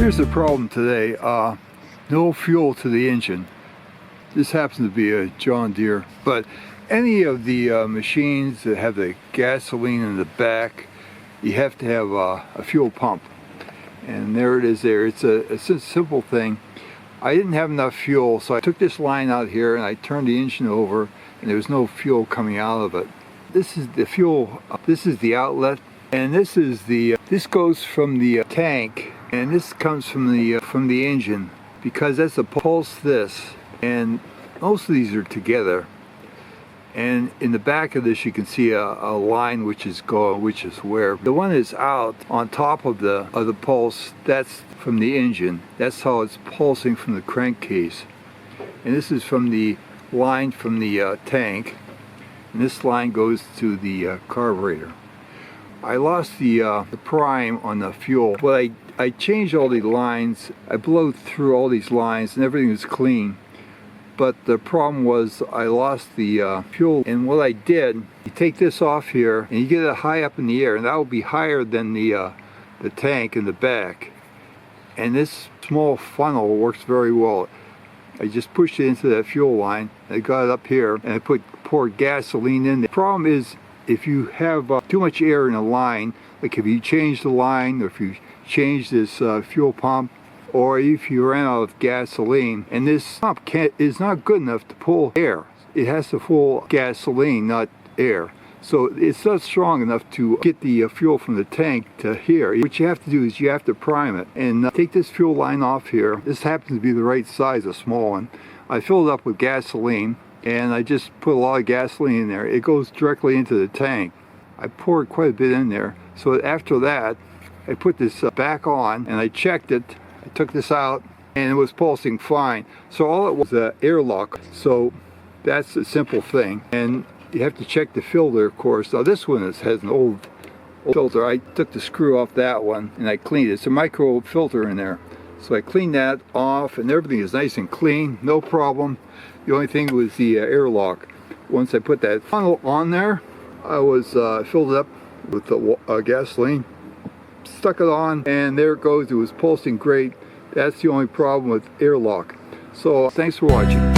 Here's the problem today. No fuel to the engine. This happens to be a John Deere, but any of the machines that have the gasoline in the back, you have to have a fuel pump. And there it is there. It's a simple thing. I didn't have enough fuel, so I took this line out here and I turned the engine over, and there was no fuel coming out of it. This is the fuel, this is the outlet, and this goes from the tank, and this comes from the engine, because that's a pulse this, and most of these are together. And in the back of this you can see a line which is where the one that's out on top of the pulse, that's from the engine. That's how it's pulsing from the crankcase. And this is from the line from the tank, and this line goes to the carburetor. I lost the prime on the fuel. Well, I changed all the lines. I blew through all these lines and everything was clean. But the problem was I lost the fuel. And what I did, you take this off here and you get it high up in the air, and that will be higher than the tank in the back. And this small funnel works very well. I just pushed it into that fuel line. I got it up here and I poured gasoline in there. The problem is if you have too much air in a line, like if you change the line, or if you change this fuel pump, or if you ran out of gasoline, and this pump is not good enough to pull air. It has to pull gasoline, not air. So it's not strong enough to get the fuel from the tank to here. What you have to do is you have to prime it. And take this fuel line off here. This happens to be the right size, a small one. I filled it up with gasoline, and I just put a lot of gasoline in there. It goes directly into the tank. I poured quite a bit in there. So after that, I put this back on, and I checked it. I took this out, and it was pulsing fine. So all it was airlock. So that's a simple thing. And you have to check the filter, of course. Now this one has an old filter. I took the screw off that one and I cleaned it. It's a micro filter in there. So I cleaned that off, and everything is nice and clean, no problem. The only thing was the airlock. Once I put that funnel on there, I was filled it up with the gasoline, stuck it on, and there it goes. It was pulsing great. That's the only problem with airlock. So thanks for watching.